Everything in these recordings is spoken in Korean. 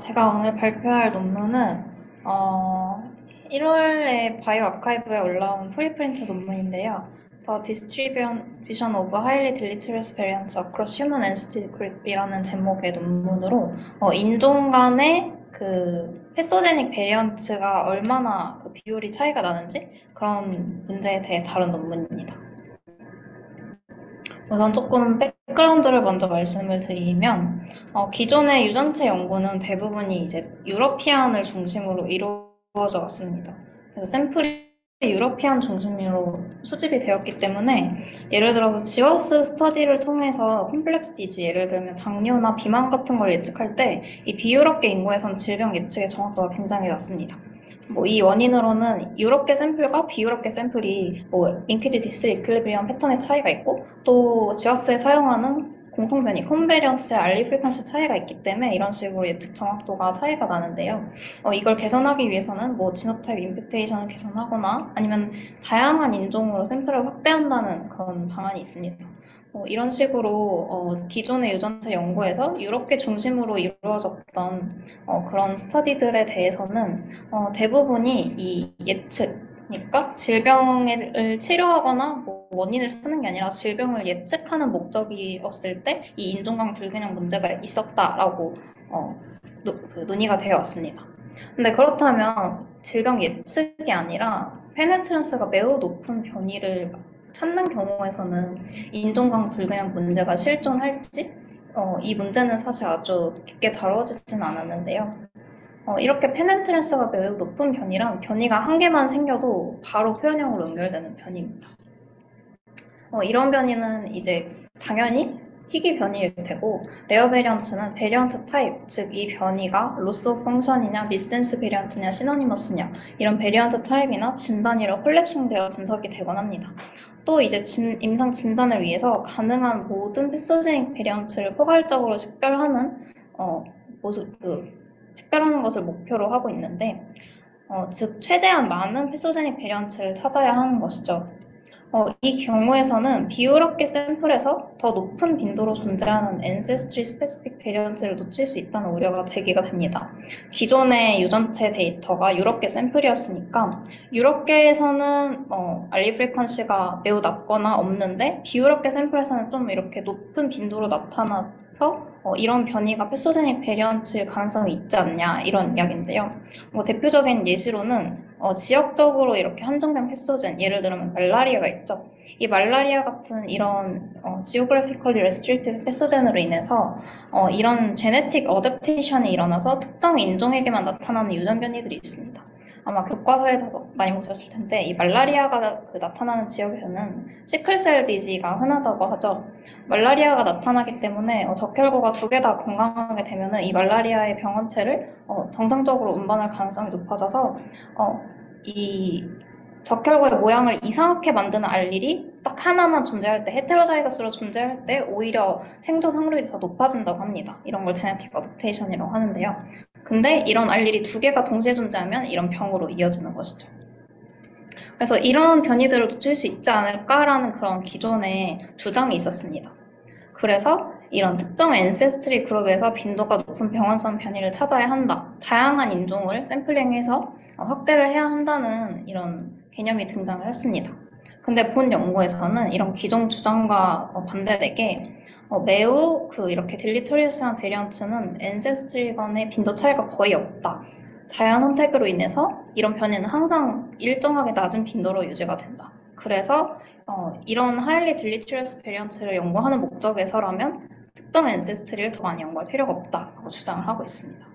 제가 오늘 발표할 논문은 1월에 바이오 아카이브에 올라온 프리프린트 논문인데요. The Distribution of Highly Deleterious Variants Across Human Entity Group이라는 제목의 논문으로 인종 간의 그 패소제닉 베리언트가 얼마나 그 비율이 차이가 나는지 그런 문제에 대해 다룬 논문입니다. 우선 조금 백그라운드를 먼저 말씀을 드리면 기존의 유전체 연구는 대부분이 이제 유러피안을 중심으로 이루어져 왔습니다. 그래서 샘플이 유러피안 중심으로 수집이 되었기 때문에 예를 들어서 지워스 스터디를 통해서 컴플렉스 디지 예를 들면 당뇨나 비만 같은 걸 예측할 때 이 비유럽계 인구에선 질병 예측의 정확도가 굉장히 낮습니다. 이 원인으로는 유럽계 샘플과 비유럽계 샘플이 링키지 디스이퀄리브리엄 패턴의 차이가 있고 또 지와스에 사용하는 공통변이 콘베리언츠의 알리 프리퀀시 차이가 있기 때문에 이런 식으로 예측 정확도가 차이가 나는데요. 이걸 개선하기 위해서는 지노타입 임퓨테이션을 개선하거나 아니면 다양한 인종으로 샘플을 확대한다는 그런 방안이 있습니다. 이런 식으로 기존의 유전체 연구에서 유럽계 중심으로 이루어졌던 그런 스터디들에 대해서는 대부분이 이 예측, 질병을 치료하거나 원인을 찾는 게 아니라 질병을 예측하는 목적이었을 때 이 인종간 불균형 문제가 있었다라고 논의가 되어 왔습니다. 근데 그렇다면 질병 예측이 아니라 페네트런스가 매우 높은 변이를 찾는 경우에서는 인종간 불균형 문제가 실존할지 이 문제는 사실 아주 깊게 다뤄지진 않았는데요. 이렇게 페네트런스가 매우 높은 변이란 변이가 한 개만 생겨도 바로 표현형으로 연결되는 변이입니다. 이런 변이는 이제 당연히 희귀 변이일 테고 레어 베리언트는 베리언트 타입, 즉 이 변이가 로스 오브 펑션이냐 미센스 베리언트냐 시노니머스냐 이런 베리언트 타입이나 진단이로 콜랩싱되어 분석이 되곤 합니다. 또 이제 임상 진단을 위해서 가능한 모든 패소제닉 베리언트를 포괄적으로 식별하는 식별하는 것을 목표로 하고 있는데 즉 최대한 많은 패소제닉 베리언트를 찾아야 하는 것이죠. 이 경우에서는 비유럽계 샘플에서 더 높은 빈도로 존재하는 ancestry specific 베리언트를 놓칠 수 있다는 우려가 제기가 됩니다. 기존의 유전체 데이터가 유럽계 샘플이었으니까 유럽계에서는 알리 프리퀀시가 매우 낮거나 없는데 비유럽계 샘플에서는 좀 이렇게 높은 빈도로 나타나서 이런 변이가 패소제닉 베리언트일 가능성이 있지 않냐 이런 이야기인데요. 대표적인 예시로는 지역적으로 이렇게 한정된 패소젠, 예를 들면 말라리아가 있죠. 이 말라리아 같은 이런 geographically restricted 패소젠으로 인해서 이런 제네틱 어댑테이션이 일어나서 특정 인종에게만 나타나는 유전 변이들이 있습니다. 아마 교과서에서 많이 보셨을 텐데 이 말라리아가 나타나는 지역에서는 시클셀 디지가 흔하다고 하죠. 말라리아가 나타나기 때문에 적혈구가 두 개 다 건강하게 되면은 이 말라리아의 병원체를 정상적으로 운반할 가능성이 높아져서 이 적혈구의 모양을 이상하게 만드는 알릴이 딱 하나만 존재할 때, 헤테로자이거스로 존재할 때 오히려 생존 확률이 더 높아진다고 합니다. 이런 걸 제네틱 어댑테이션이라고 하는데요. 근데 이런 알릴이 두 개가 동시에 존재하면 이런 병으로 이어지는 것이죠. 그래서 이런 변이들을 놓칠 수 있지 않을까라는 그런 기존의 주장이 있었습니다. 그래서 이런 특정 엔세스트리 그룹에서 빈도가 높은 병원성 변이를 찾아야 한다. 다양한 인종을 샘플링해서 확대를 해야 한다는 이런 개념이 등장을 했습니다. 근데 본 연구에서는 이런 기존 주장과 반대되게 매우 이렇게 딜리토리어스한 베리언트는 엔세스트리 간의 빈도 차이가 거의 없다. 자연 선택으로 인해서 이런 변이는 항상 일정하게 낮은 빈도로 유지가 된다. 그래서 이런 하일리 딜리트리어스 베리언트를 연구하는 목적에서라면 특정 엔세스트리를 더 많이 연구할 필요가 없다고 주장을 하고 있습니다.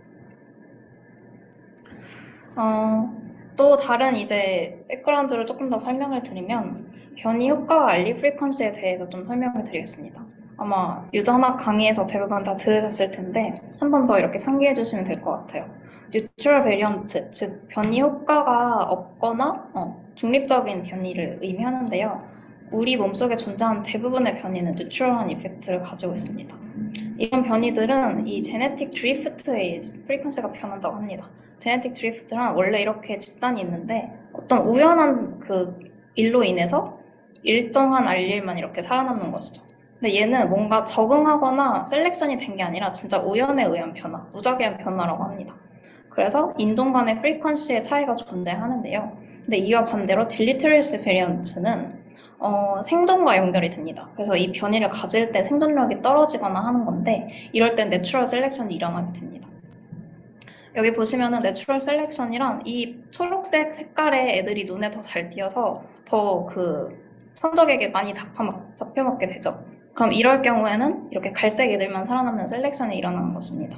또 다른 이제 백그라운드를 조금 더 설명을 드리면 변이 효과와 알리 프리퀀시에 대해서 좀 설명을 드리겠습니다. 아마 유전학 강의에서 대부분 다 들으셨을 텐데 한 번 더 이렇게 상기해 주시면 될 것 같아요. 뉴트럴 베리언트, 즉 변이 효과가 없거나 중립적인 변이를 의미하는데요. 우리 몸속에 존재하는 대부분의 변이는 뉴트럴한 이펙트를 가지고 있습니다. 이런 변이들은 이 제네틱 드리프트의 프리퀀시가 변한다고 합니다. 제네틱 드리프트란 원래 이렇게 집단이 있는데 어떤 우연한 일로 인해서 일정한 알릴만 이렇게 살아남는 것이죠. 근데 얘는 뭔가 적응하거나 셀렉션이 된 게 아니라 진짜 우연에 의한 변화, 무작위한 변화라고 합니다. 그래서 인종 간의 프리퀀시의 차이가 존재하는데요. 근데 이와 반대로 딜리터리스 베리언트는 생존과 연결이 됩니다. 그래서 이 변이를 가질 때 생존력이 떨어지거나 하는 건데 이럴 땐 내추럴 셀렉션이 일어나게 됩니다. 여기 보시면은 내추럴 셀렉션이란 이 초록색 색깔의 애들이 눈에 더 잘 띄어서 더 그 천적에게 많이 잡혀먹게 되죠. 그럼 이럴 경우에는 이렇게 갈색 애들만 살아남는 셀렉션이 일어나는 것입니다.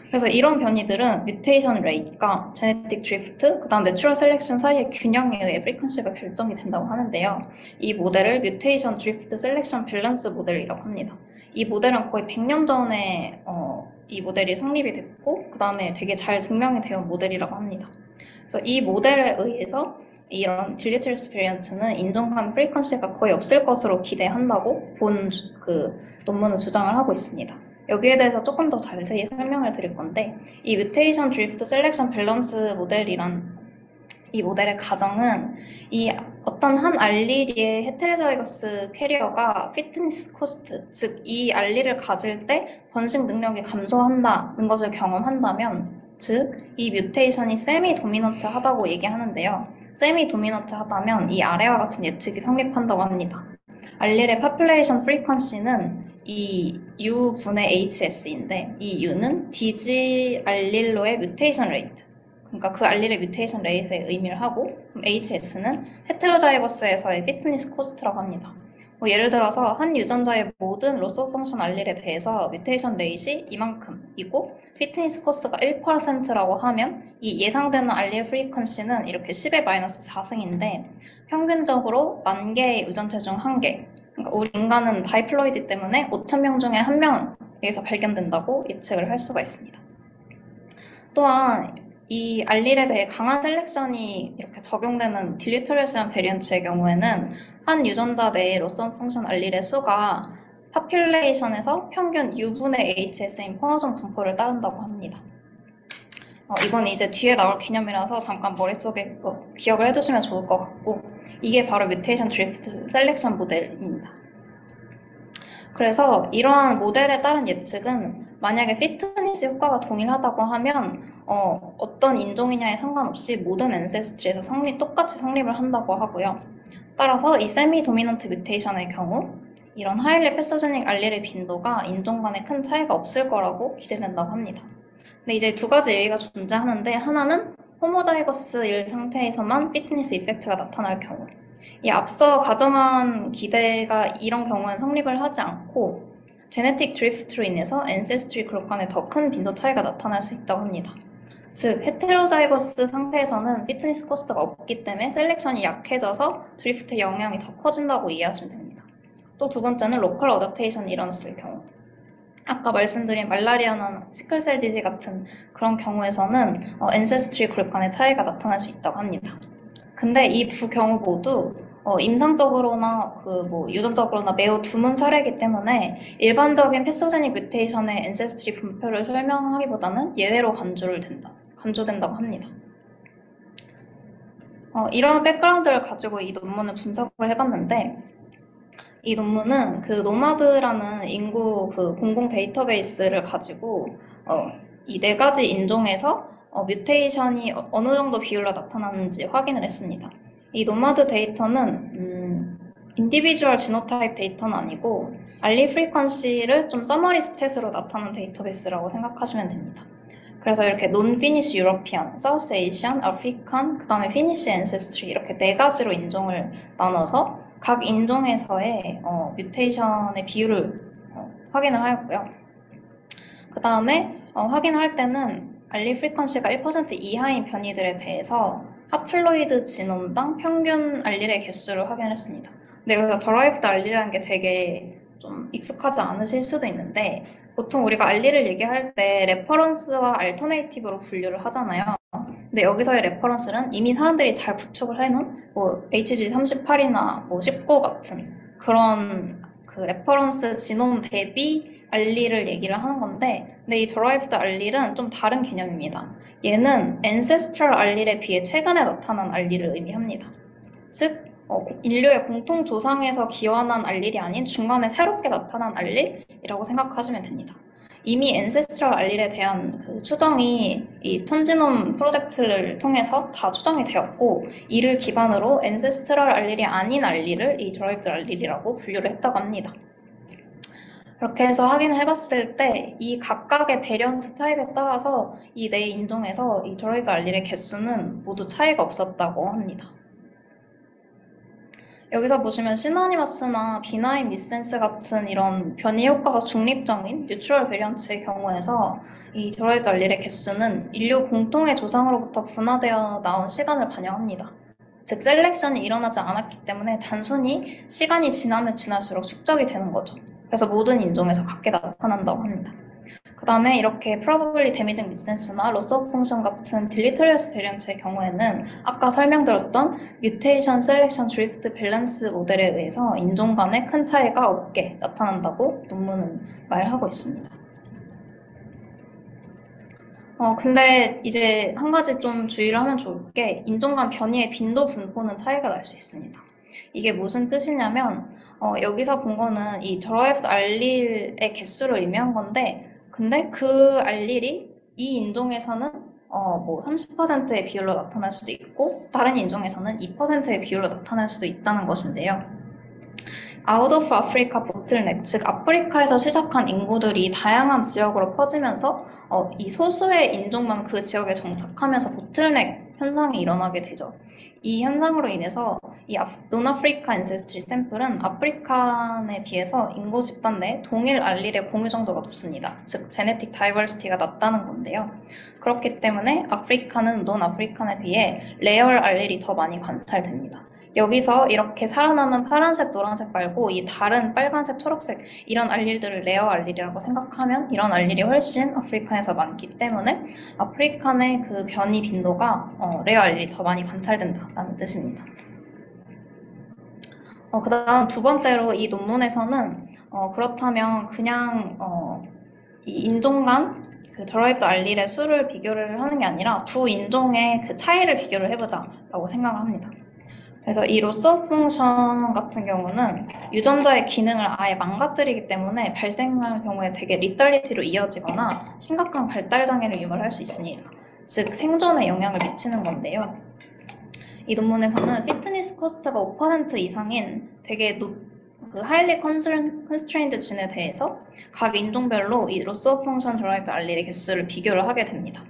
그래서 이런 변이들은 뮤테이션 레이트가 제네틱 드리프트, 그 다음 내추럴 셀렉션 사이의 균형에 의해 프리퀀시가 결정이 된다고 하는데요. 이 모델을 뮤테이션 드리프트 셀렉션 밸런스 모델이라고 합니다. 이 모델은 거의 100년 전에 이 모델이 성립이 됐고 그 다음에 되게 잘 증명이 되어 모델이라고 합니다. 그래서 이 모델에 의해서 이런 딜리터리스 베리언트는 인종 간 프리퀀시가 거의 없을 것으로 기대한다고 본 그 논문은 주장을 하고 있습니다. 여기에 대해서 조금 더 자세히 설명을 드릴 건데 이 뮤테이션 드리프트 셀렉션 밸런스 모델이란 이 모델의 가정은 이 어떤 한 알리리의 헤테로자이거스 캐리어가 피트니스 코스트, 즉 이 알리를 가질 때 번식 능력이 감소한다는 것을 경험한다면 즉 이 뮤테이션이 세미 도미넌트 하다고 얘기하는데요. 세미 도미넌트 하다면 이 아래와 같은 예측이 성립한다고 합니다. 알릴의 population frequency는 이 U분의 HS인데 이 U는 디지 알릴로의 뮤테이션 레이트, 그러니까 그 알릴의 뮤테이션 레이트에 의미를 하고 HS는 헤테로자이거스에서의 피트니스 코스트라고 합니다. 예를 들어서 한 유전자의 모든 로스 오브 펑션 알릴에 대해서 뮤테이션 레이트이 이만큼이고 피트니스 코스트가 1%라고 하면 이 예상되는 알릴 프리퀀시는 이렇게 10의 마이너스 4승인데 평균적으로 10,000개의 유전체 중 1개, 그러니까 우리 인간은 다이플로이드 때문에 5,000명 중에 1명에서 발견된다고 예측을 할 수가 있습니다. 또한 이 알릴에 대해 강한 셀렉션이 이렇게 적용되는 딜리터리스한 베리언츠의 경우에는 한 유전자 내의 로스 오브 펑션 알릴의 수가 파퓰레이션에서 평균 U분의 HS인 포화종 분포를 따른다고 합니다. 이건 이제 뒤에 나올 개념이라서 잠깐 머릿속에 기억을 해두시면 좋을 것 같고 이게 바로 뮤테이션 드리프트 셀렉션 모델입니다. 그래서 이러한 모델에 따른 예측은 만약에 피트니스 효과가 동일하다고 하면 어떤 인종이냐에 상관없이 모든 앤세스트리에서 똑같이 성립을 한다고 하고요. 따라서 이 세미 도미넌트 뮤테이션의 경우 이런 하일리 패소제닉 알릴의 빈도가 인종 간에 큰 차이가 없을 거라고 기대된다고 합니다. 근데 이제 두 가지 예의가 존재하는데 하나는 호모자이거스일 상태에서만 피트니스 이펙트가 나타날 경우, 이 앞서 가정한 기대가 이런 경우는 성립을 하지 않고 제네틱 드리프트로 인해서 앤세스트리 그룹 간에 더 큰 빈도 차이가 나타날 수 있다고 합니다. 즉 헤테로자이거스 상태에서는 피트니스 코스트가 없기 때문에 셀렉션이 약해져서 드리프트의 영향이 더 커진다고 이해하시면 됩니다. 또 두 번째는 로컬 어댑테이션이 일어났을 경우, 아까 말씀드린 말라리아나 시클셀 디지 같은 그런 경우에서는 앤세스트리 그룹 간의 차이가 나타날 수 있다고 합니다. 근데 이 두 경우 모두 임상적으로나 유전적으로나 매우 드문 사례이기 때문에 일반적인 패소제닉 뮤테이션의 앤세스트리 분표를 설명하기보다는 예외로 간주된다고 합니다. 이런 백그라운드를 가지고 이 논문을 분석을 해봤는데 이 논문은 그 노마드라는 인구 공공 데이터베이스를 가지고 이 네 가지 인종에서 뮤테이션이 어느 정도 비율로 나타나는지 확인을 했습니다. 이 노마드 데이터는 인디비주얼 지노타입 데이터는 아니고 알리 프리퀀시를 좀 서머리 스탯으로 나타낸 데이터베이스라고 생각하시면 됩니다. 그래서 이렇게 논 피니시 유러피안, 사우스 에이시안, 아프리칸, 그 다음에 피니시 앤세스트리 이렇게 네 가지로 인종을 나눠서 각 인종에서의 뮤테이션의 비율을 확인을 하였고요. 그 다음에 확인할 때는 알리 프리퀀시가 1% 이하인 변이들에 대해서 하플로이드 지놈당 평균 알릴의 개수를 확인했습니다. 근데 여기서 더라이브드 알릴이라는 게 되게 좀 익숙하지 않으실 수도 있는데 보통 우리가 알릴을 얘기할 때 레퍼런스와 알터네이티브로 분류를 하잖아요. 근데 여기서의 레퍼런스는 이미 사람들이 잘 구축을 해놓은 HG38이나 19 같은 그런 그 레퍼런스 지놈 대비 알릴을 얘기를 하는 건데 근데 이 derived 알릴은 좀 다른 개념입니다. 얘는 ancestral 알릴에 비해 최근에 나타난 알릴을 의미합니다. 즉 인류의 공통 조상에서 기원한 알릴이 아닌 중간에 새롭게 나타난 알릴이라고 생각하시면 됩니다. 이미 엔세스트럴 알릴에 대한 그 추정이 이 천지놈 프로젝트를 통해서 다 추정이 되었고, 이를 기반으로 엔세스트럴 알릴이 아닌 알릴을 이 드라이브드 알릴이라고 분류를 했다고 합니다. 그렇게 해서 확인을 해봤을 때 이 각각의 베리언트 타입에 따라서 이 네 인종에서 이 드라이브드 알릴의 개수는 모두 차이가 없었다고 합니다. 여기서 보시면 시나니머스나 비나인 미센스 같은 이런 변이 효과가 중립적인 뉴트럴 베리언트의 경우에서 이 드라이브드 알릴의 개수는 인류 공통의 조상으로부터 분화되어 나온 시간을 반영합니다. 즉 셀렉션이 일어나지 않았기 때문에 단순히 시간이 지나면 지날수록 축적이 되는 거죠. 그래서 모든 인종에서 같게 나타난다고 합니다. 그 다음에 이렇게 probably damaging missense나 loss of function 같은 deleterious variant의 경우에는 아까 설명드렸던 mutation, selection, drift, balance 모델에 의해서 인종 간에 큰 차이가 없게 나타난다고 논문은 말하고 있습니다. 근데 이제 한 가지 좀 주의를 하면 좋을 게 인종 간 변이의 빈도 분포는 차이가 날 수 있습니다. 이게 무슨 뜻이냐면 여기서 본 거는 이 derived 알릴의 개수를 의미한 건데 근데 그 알릴이 이 인종에서는 뭐 30%의 비율로 나타날 수도 있고 다른 인종에서는 2%의 비율로 나타날 수도 있다는 것인데요. Out of Africa bottleneck, 즉 아프리카에서 시작한 인구들이 다양한 지역으로 퍼지면서 이 소수의 인종만 그 지역에 정착하면서 보틀넥 현상이 일어나게 되죠. 이 현상으로 인해서 이 논아프리카 엔세스트리 샘플은 아프리칸에 비해서 인구 집단 내 동일 알릴의 공유 정도가 높습니다. 즉 제네틱 다이버시티가 낮다는 건데요. 그렇기 때문에 아프리카는 논아프리칸에 비해 레어 알릴이 더 많이 관찰됩니다. 여기서 이렇게 살아남은 파란색, 노란색 말고 이 다른 빨간색, 초록색 이런 알릴들을 레어 알릴이라고 생각하면 이런 알릴이 훨씬 아프리칸에서 많기 때문에 아프리칸의 그 변이 빈도가 레어 알릴이 더 많이 관찰된다는 뜻입니다. 그 다음 두 번째로 이 논문에서는 그렇다면 그냥 이 인종 간 그 derived 알릴의 수를 비교를 하는 게 아니라 두 인종의 그 차이를 비교를 해보자라고 생각을 합니다. 그래서 이 로스 오브 펑션 같은 경우는 유전자의 기능을 아예 망가뜨리기 때문에 발생할 경우에 되게 리탈리티로 이어지거나 심각한 발달 장애를 유발할 수 있습니다. 즉 생존에 영향을 미치는 건데요. 이 논문에서는 피트니스 코스트가 5% 이상인 되게 그 highly constrained 진에 대해서 각 인종별로 이 로스 오브 펑션 derived 알릴의 개수를 비교를 하게 됩니다.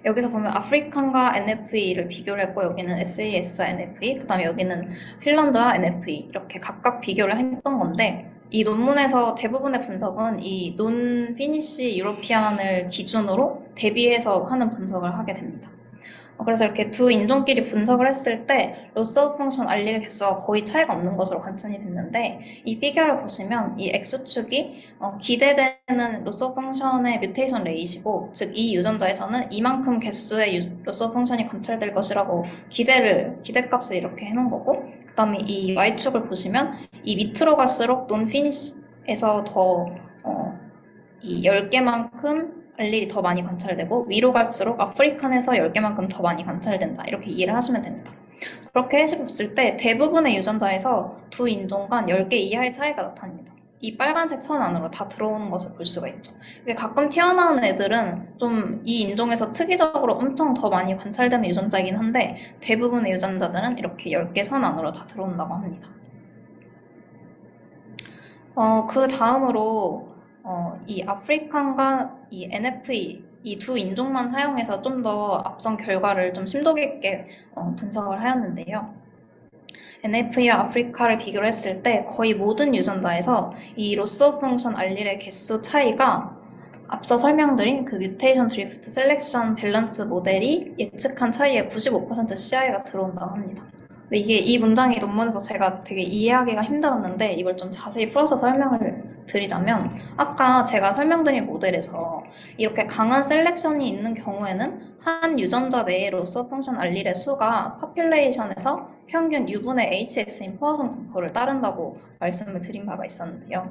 여기서 보면 아프리칸과 NFE를 비교를 했고 여기는 SAS와 NFE, 그 다음에 여기는 핀란드와 NFE 이렇게 각각 비교를 했던 건데 이 논문에서 대부분의 분석은 이 논 피니시 유로피안을 기준으로 대비해서 하는 분석을 하게 됩니다. 그래서 이렇게 두 인종끼리 분석을 했을 때 로스 오브 펑션 알릴 개수가 거의 차이가 없는 것으로 관측이 됐는데 이 피겨를 보시면 이 X축이 기대되는 로스 오브 펑션의 뮤테이션 레이시고 즉 이 유전자에서는 이만큼 개수의 로스 오브 펑션이 관찰될 것이라고 기대값을 이렇게 해놓은 거고 그 다음에 이 Y축을 보시면 이 밑으로 갈수록 논 피니시에서 더 이 10개만큼 알릴이 더 많이 관찰되고 위로 갈수록 아프리칸에서 10개만큼 더 많이 관찰된다. 이렇게 이해를 하시면 됩니다. 그렇게 해봤을 때 대부분의 유전자에서 두 인종 간 10개 이하의 차이가 나타납니다. 이 빨간색 선 안으로 다 들어오는 것을 볼 수가 있죠. 가끔 튀어나오는 애들은 좀 이 인종에서 특이적으로 엄청 더 많이 관찰되는 유전자이긴 한데 대부분의 유전자들은 이렇게 10개 선 안으로 다 들어온다고 합니다. 그 다음으로 이 아프리칸과 이 NFE 이 두 인종만 사용해서 좀 더 앞선 결과를 좀 심도 깊게 분석을 하였는데요. NFE와 아프리카를 비교를 했을 때 거의 모든 유전자에서 이 로스 오브 펑션 알릴의 개수 차이가 앞서 설명드린 그 뮤테이션 드리프트 셀렉션 밸런스 모델이 예측한 차이의 95% CI가 들어온다고 합니다. 근데 이게 이 문장이 논문에서 제가 되게 이해하기가 힘들었는데 이걸 좀 자세히 풀어서 설명을 드리자면 아까 제가 설명드린 모델에서 이렇게 강한 셀렉션이 있는 경우에는 한 유전자 내의 로스 오브 펑션 알릴의 수가 파퓰레이션에서 평균 U분의 HX인 포화성 분포를 따른다고 말씀을 드린 바가 있었는데요.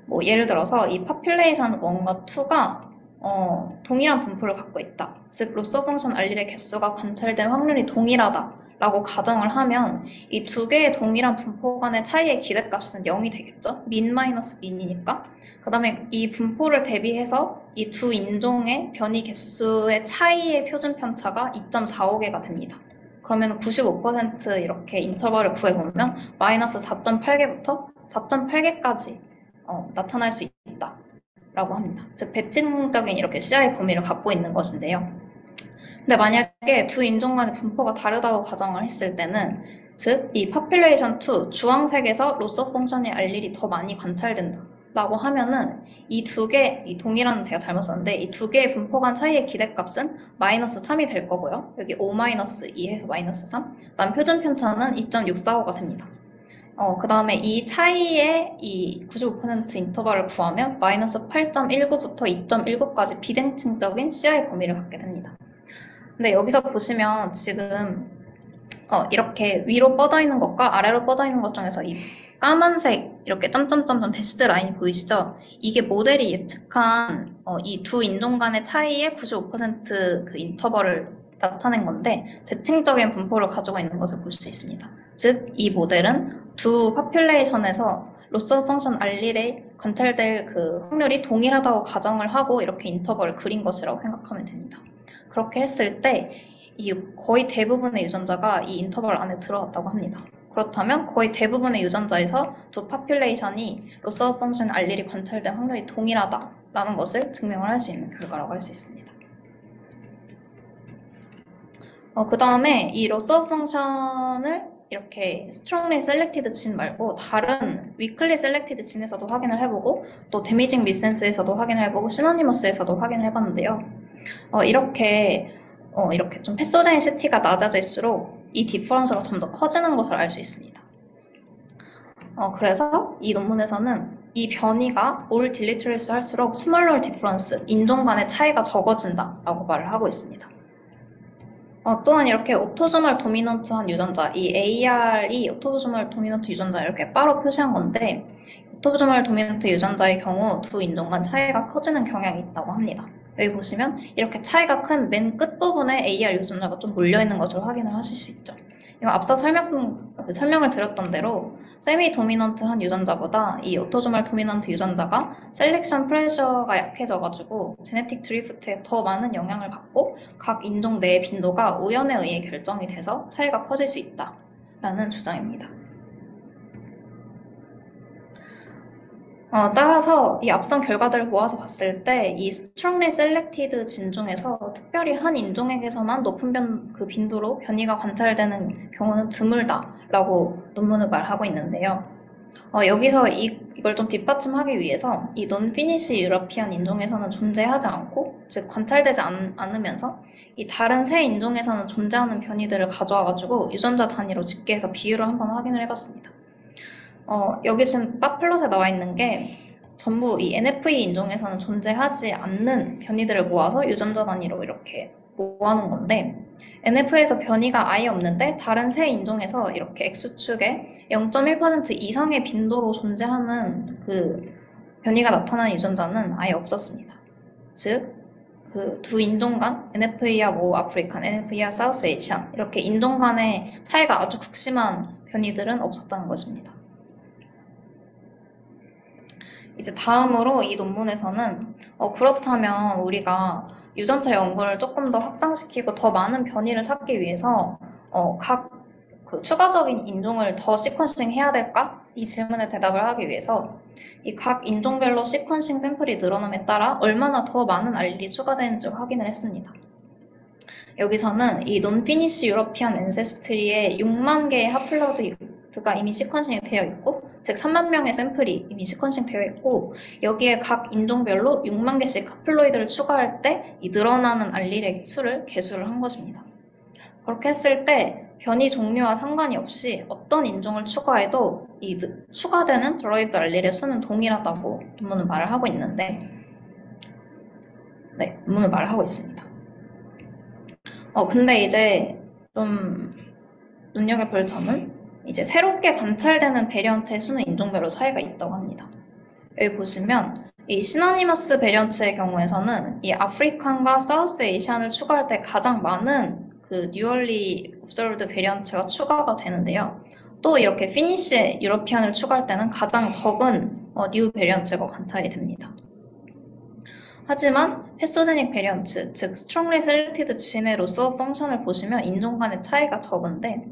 뭐 예를 들어서 이 파퓰레이션 1과 2가 동일한 분포를 갖고 있다. 즉 로스 오브 펑션 알릴의 개수가 관찰된 확률이 동일하다. 라고 가정을 하면 이 두 개의 동일한 분포 간의 차이의 기대값은 0이 되겠죠? 민 마이너스 민이니까. 그 다음에 이 분포를 대비해서 이 두 인종의 변이 개수의 차이의 표준 편차가 2.45개가 됩니다. 그러면 95% 이렇게 인터벌을 구해보면 마이너스 4.8개부터 4.8개까지 나타날 수 있다. 라고 합니다. 즉, 대칭적인 이렇게 CI 범위를 갖고 있는 것인데요. 근데 만약에 두 인종 간의 분포가 다르다고 가정을 했을 때는, 즉, 이 population 2, 주황색에서 로스 펑션의 알릴이 더 많이 관찰된다라고 하면은 이 두 개, 이 동일한 제가 잘못 썼는데 이 두 개의 분포 간 차이의 기대값은 마이너스 3이 될 거고요. 여기 5 마이너스 2 해서 마이너스 3. 그다음 표준 편차는 2.645가 됩니다. 그 다음에 이 차이의 이 95% 인터벌을 구하면 마이너스 8.19부터 2.19까지 비대칭적인 CI 범위를 갖게 됩니다. 근데 여기서 보시면 지금 이렇게 위로 뻗어 있는 것과 아래로 뻗어 있는 것 중에서 이 까만색 이렇게 점점점점 대시드 라인이 보이시죠? 이게 모델이 예측한 이 두 인종 간의 차이의 95%그 인터벌을 나타낸 건데 대칭적인 분포를 가지고 있는 것을 볼 수 있습니다. 즉, 이 모델은 두 파퓰레이션에서 로스 펑션 알릴에 관찰될 그 확률이 동일하다고 가정을 하고 이렇게 인터벌을 그린 것이라고 생각하면 됩니다. 그렇게 했을 때 이 거의 대부분의 유전자가 이 인터벌 안에 들어갔다고 합니다. 그렇다면 거의 대부분의 유전자에서 두 파퓰레이션이 로스 펑션 알릴이 관찰된 확률이 동일하다라는 것을 증명을 할 수 있는 결과라고 할 수 있습니다. 그 다음에 이 로스 펑션을 이렇게 strongly selected 진 말고 다른 weakly selected 진에서도 확인을 해보고 또 damaging missense에서도 확인을 해보고 synonymous에서도 확인을 해봤는데요. 이렇게 좀 패소제니시티가 낮아질수록 이 디퍼런스가 좀 더 커지는 것을 알 수 있습니다. 그래서 이 논문에서는 이 변이가 all deleterious 할수록 smaller difference, 인종 간의 차이가 적어진다라고 말을 하고 있습니다. 또한 이렇게 오토소멀 도미넌트한 유전자, 이 AR이 오토소멀 도미넌트 유전자 이렇게 바로 표시한 건데 오토소멀 도미넌트 유전자의 경우 두 인종 간 차이가 커지는 경향이 있다고 합니다. 여기 보시면 이렇게 차이가 큰 맨 끝부분에 AR 유전자가 좀 몰려있는 것을 확인을 하실 수 있죠. 이거 앞서 설명을 드렸던 대로 세미 도미넌트한 유전자보다 이 오토소멀 도미넌트 유전자가 셀렉션 프레셔가 약해져가지고 제네틱 드리프트에 더 많은 영향을 받고 각 인종 내의 빈도가 우연에 의해 결정이 돼서 차이가 커질 수 있다라는 주장입니다. 따라서 이 앞선 결과들을 모아서 봤을 때 이 strongly selected 진 중에서 특별히 한 인종에게서만 높은 그 빈도로 변이가 관찰되는 경우는 드물다라고 논문을 말하고 있는데요. 여기서 이걸 좀 뒷받침하기 위해서 이 non-Finnish 유러피안 인종에서는 존재하지 않고, 즉 관찰되지 않으면서 이 다른 세 인종에서는 존재하는 변이들을 가져와가지고 유전자 단위로 집계해서 비율을 한번 확인을 해봤습니다. 여기 지금 빡플롯에 나와 있는 게 전부 이 NFA 인종에서는 존재하지 않는 변이들을 모아서 유전자 단위로 이렇게 모아놓은 건데 NF에서 변이가 아예 없는데 다른 세 인종에서 이렇게 X축에 0.1% 이상의 빈도로 존재하는 그 변이가 나타나는 유전자는 아예 없었습니다. 즉, 그 두 인종 간 NFA와 모 아프리칸, NFA와 사우스 에이시안 이렇게 인종 간의 차이가 아주 극심한 변이들은 없었다는 것입니다. 이제 다음으로 이 논문에서는 그렇다면 우리가 유전자 연구를 조금 더 확장시키고 더 많은 변이를 찾기 위해서 각 그 추가적인 인종을 더 시퀀싱 해야 될까? 이 질문에 대답을 하기 위해서 이 각 인종별로 시퀀싱 샘플이 늘어남에 따라 얼마나 더 많은 알릴이 추가되는지 확인을 했습니다. 여기서는 이 non-Finnish European Ancestry에 6만 개의 하플로이드가 이미 시퀀싱이 되어 있고, 즉 3만 명의 샘플이 이미 시퀀싱 되어 있고, 여기에 각 인종별로 6만 개씩 하플로이드를 추가할 때 이 늘어나는 알릴의 수를 계수를 한 것입니다. 그렇게 했을 때 변이 종류와 상관이 없이 어떤 인종을 추가해도 이 추가되는 derived 알릴의 수는 동일하다고 논문은 말을 하고 있는데, 논문은 말을 하고 있습니다. 근데 이제 좀 눈여겨볼 점은 이제 새롭게 관찰되는 베리언트의 수는 인종별로 차이가 있다고 합니다. 여기 보시면 이 시너니머스 베리언트의 경우에서는 이 아프리칸과 사우스 에이시안을 추가할 때 가장 많은 그 뉴얼리 옵저브드 베리언트가 추가가 되는데요. 또 이렇게 피니시 유러피안을 추가할 때는 가장 적은 뉴 베리언트가 관찰이 됩니다. 하지만 패소제닉 베리언트, 즉 스트롱리 셀렉티드 진의 로스 오브 펑션을 보시면 인종 간의 차이가 적은데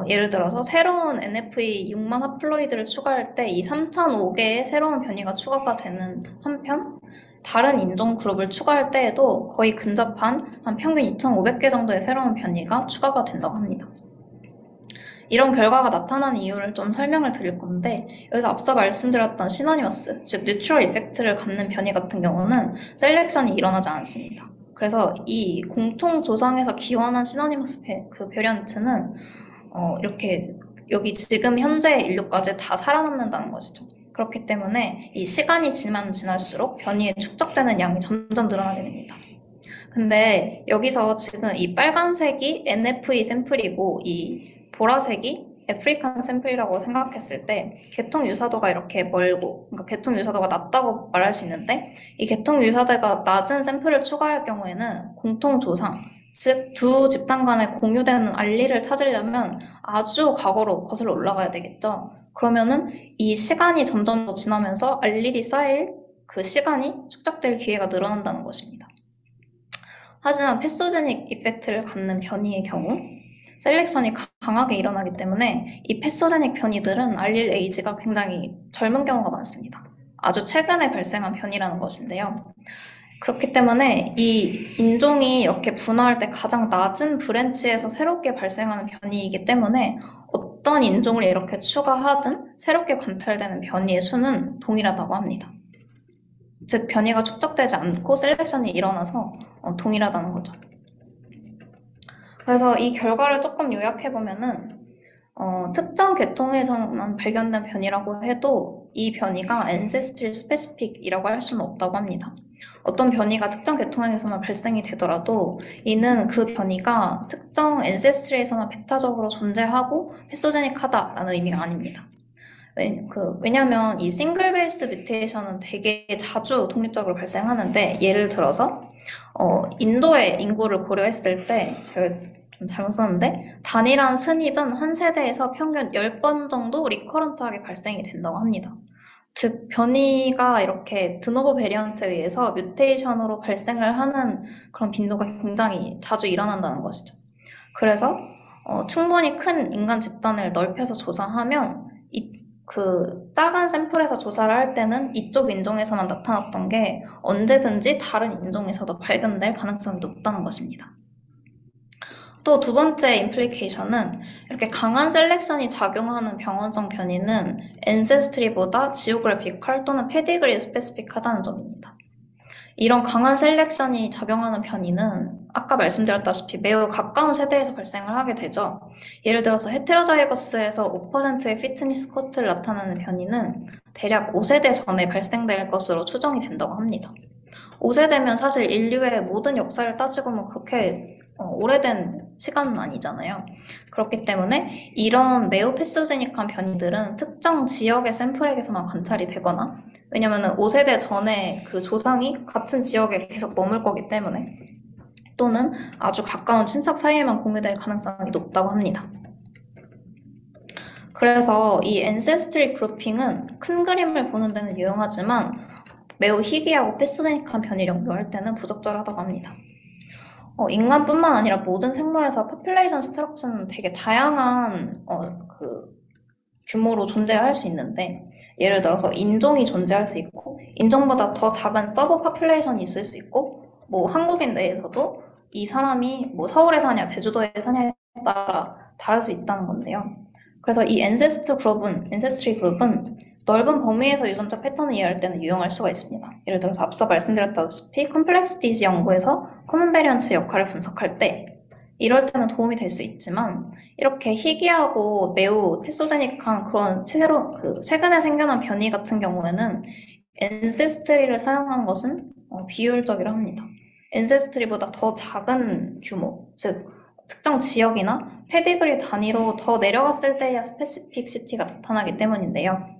예를 들어서 새로운 NFE 6만 하플로이드를 추가할 때 이 3005개의 새로운 변이가 추가가 되는 한편 다른 인종 그룹을 추가할 때에도 거의 근접한 한 평균 2,500개 정도의 새로운 변이가 추가가 된다고 합니다. 이런 결과가 나타난 이유를 좀 설명을 드릴 건데 여기서 앞서 말씀드렸던 시너니머스, 즉 뉴트럴 이펙트를 갖는 변이 같은 경우는 셀렉션이 일어나지 않습니다. 그래서 이 공통 조상에서 기원한 시너니머스 그 베리언트는 이렇게 여기 지금 현재 인류까지 다 살아남는다는 것이죠. 그렇기 때문에 이 시간이 지날수록 변이에 축적되는 양이 점점 늘어나게 됩니다. 근데 여기서 지금 이 빨간색이 NFE 샘플이고 이 보라색이 아프리칸 샘플이라고 생각했을 때 계통 유사도가 이렇게 멀고, 그러니까 계통 유사도가 낮다고 말할 수 있는데 이 계통 유사도가 낮은 샘플을 추가할 경우에는 공통 조상, 즉 두 집단 간에 공유되는 알리를 찾으려면 아주 과거로 거슬러 올라가야 되겠죠. 그러면은 이 시간이 점점 더 지나면서 알릴이 쌓일 그 시간이 축적될 기회가 늘어난다는 것입니다. 하지만 패소제닉 이펙트를 갖는 변이의 경우 셀렉션이 강하게 일어나기 때문에 이 패소제닉 변이들은 알릴 에이지가 굉장히 젊은 경우가 많습니다. 아주 최근에 발생한 변이라는 것인데요. 그렇기 때문에 이 인종이 이렇게 분화할 때 가장 낮은 브랜치에서 새롭게 발생하는 변이이기 때문에 어떤 인종을 이렇게 추가하든 새롭게 관찰되는 변이의 수는 동일하다고 합니다. 즉 변이가 축적되지 않고 셀렉션이 일어나서 동일하다는 거죠. 그래서 이 결과를 조금 요약해보면은 특정 계통에서만 발견된 변이라고 해도 이 변이가 ancestry specific이라고 할 수는 없다고 합니다. 어떤 변이가 특정 계통에서만 발생이 되더라도 이는 그 변이가 특정 ancestry에서만 벡터적으로 존재하고 패소제닉하다라는 의미가 아닙니다. 왜냐하면 이 싱글 베이스 뮤테이션은 되게 자주 독립적으로 발생하는데 예를 들어서 인도의 인구를 고려했을 때 제가 좀 잘못 썼는데 단일한 스닙은 한 세대에서 평균 10번 정도 리커런트하게 발생이 된다고 합니다. 즉 변이가 이렇게 드노보 베리언트에 의해서 뮤테이션으로 발생을 하는 그런 빈도가 굉장히 자주 일어난다는 것이죠. 그래서 충분히 큰 인간 집단을 넓혀서 조사하면 그 작은 샘플에서 조사를 할 때는 이쪽 인종에서만 나타났던 게 언제든지 다른 인종에서도 발견될 가능성이 높다는 것입니다. 또 두 번째 임플리케이션은 이렇게 강한 셀렉션이 작용하는 병원성 변이는 엔세스트리보다 지오그래피컬 또는 페디그리 스페시픽하다는 점입니다. 이런 강한 셀렉션이 작용하는 변이는 아까 말씀드렸다시피 매우 가까운 세대에서 발생을 하게 되죠. 예를 들어서 헤테로자이거스에서 5%의 피트니스 코스트를 나타내는 변이는 대략 5세대 전에 발생될 것으로 추정이 된다고 합니다. 5세대면 사실 인류의 모든 역사를 따지고 보면 그렇게 오래된 시간은 아니잖아요. 그렇기 때문에 이런 매우 패소제닉한 변이들은 특정 지역의 샘플에게서만 관찰이 되거나 왜냐면 5세대 전에 그 조상이 같은 지역에 계속 머물 거기 때문에 또는 아주 가까운 친척 사이에만 공유될 가능성이 높다고 합니다. 그래서 이 ancestry 그룹핑은 큰 그림을 보는 데는 유용하지만 매우 희귀하고 패소제닉한 변이를 연구할 때는 부적절하다고 합니다. 인간뿐만 아니라 모든 생물에서 population structure는 되게 다양한 규모로 존재할 수 있는데 예를 들어서 인종이 존재할 수 있고 인종보다 더 작은 서브 포퓰레이션이 있을 수 있고 뭐 한국인 내에서도 이 사람이 뭐 서울에 사냐 제주도에 사냐에 따라 다를 수 있다는 건데요. 그래서 이 ancestry 그룹은 넓은 범위에서 유전자 패턴을 이해할 때는 유용할 수가 있습니다. 예를 들어서 앞서 말씀드렸다시피 컴플렉시티즈 연구에서 커먼 베리언트 역할을 분석할 때 이럴 때는 도움이 될 수 있지만 이렇게 희귀하고 매우 패소제닉한 그런 최근에 생겨난 변이 같은 경우에는 엔세스트리를 사용하는 것은 비효율적이라 합니다. 엔세스트리보다 더 작은 규모, 즉 특정 지역이나 페디그리 단위로 더 내려갔을 때야 스페시픽시티가 나타나기 때문인데요.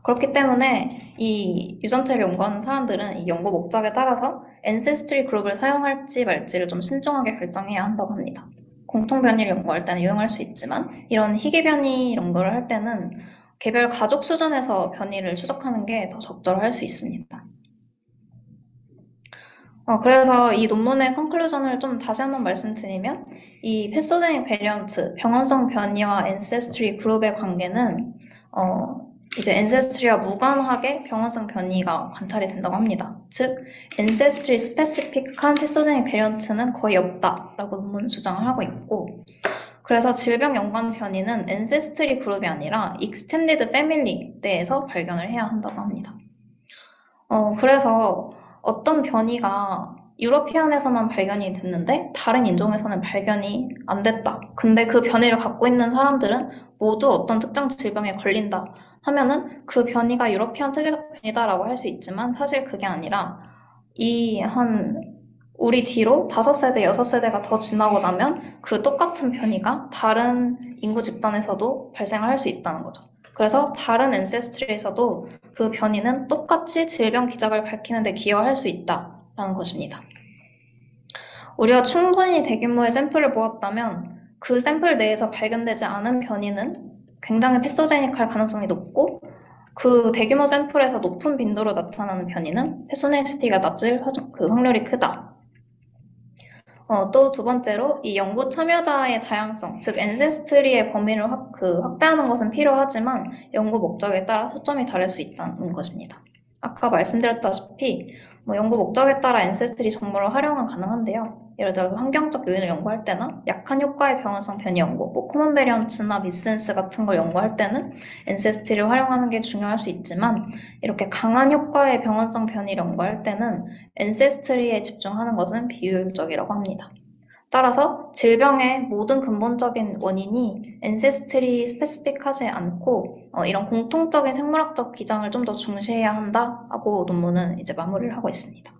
그렇기 때문에 이 유전체를 연구하는 사람들은 이 연구 목적에 따라서 엔세스트리 그룹을 사용할지 말지를 좀 신중하게 결정해야 한다고 합니다. 공통 변이를 연구할 때는 유용할 수 있지만 이런 희귀 변이 연구를 할 때는 개별 가족 수준에서 변이를 추적하는 게 더 적절할 수 있습니다. 그래서 이 논문의 컨클루전을 좀 다시 한번 말씀드리면 이 패소제닉 베리언트, 병원성 변이와 엔세스트리 그룹의 관계는 이제 엔세스트리와 무관하게 병원성 변이가 관찰이 된다고 합니다. 즉, 엔세스트리 스페시픽한 패소제닉 베리언트는 거의 없다라고 논문 주장을 하고 있고, 그래서 질병 연관 변이는 엔세스트리 그룹이 아니라 익스텐디드 패밀리 내에서 발견을 해야 한다고 합니다. 그래서 어떤 변이가 유러피안에서만 발견이 됐는데 다른 인종에서는 발견이 안 됐다. 근데 그 변이를 갖고 있는 사람들은 모두 어떤 특정 질병에 걸린다 하면은 그 변이가 유러피안 특이적 변이다라고 할 수 있지만 사실 그게 아니라 우리 뒤로 5세대, 6세대가 더 지나고 나면 그 똑같은 변이가 다른 인구 집단에서도 발생을 할 수 있다는 거죠. 그래서 다른 엔세스트리에서도 그 변이는 똑같이 질병 기작을 밝히는 데 기여할 수 있다라는 것입니다. 우리가 충분히 대규모의 샘플을 모았다면 그 샘플 내에서 발견되지 않은 변이는 굉장히 패소제닉할 가능성이 높고 그 대규모 샘플에서 높은 빈도로 나타나는 변이는 패소제니시티가 낮을 확률이 크다. 또 두 번째로 이 연구 참여자의 다양성, 즉 엔세스트리의 범위를 확대하는 것은 필요하지만 연구 목적에 따라 초점이 다를 수 있다는 것입니다. 아까 말씀드렸다시피 연구 목적에 따라 엔세스트리 정보를 활용은 가능한데요. 예를 들어서 환경적 요인을 연구할 때나 약한 효과의 병원성 변이 연구, 코먼 베리언츠나 미스센스 같은 걸 연구할 때는 엔세스트리를 활용하는 게 중요할 수 있지만 이렇게 강한 효과의 병원성 변이를 연구할 때는 엔세스트리에 집중하는 것은 비효율적이라고 합니다. 따라서 질병의 모든 근본적인 원인이 엔세스트리 스페시픽하지 않고 이런 공통적인 생물학적 기장을 좀 더 중시해야 한다고 논문은 이제 마무리를 하고 있습니다.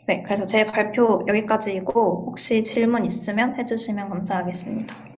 네, 그래서 제 발표 여기까지이고 혹시 질문 있으면 해주시면 감사하겠습니다.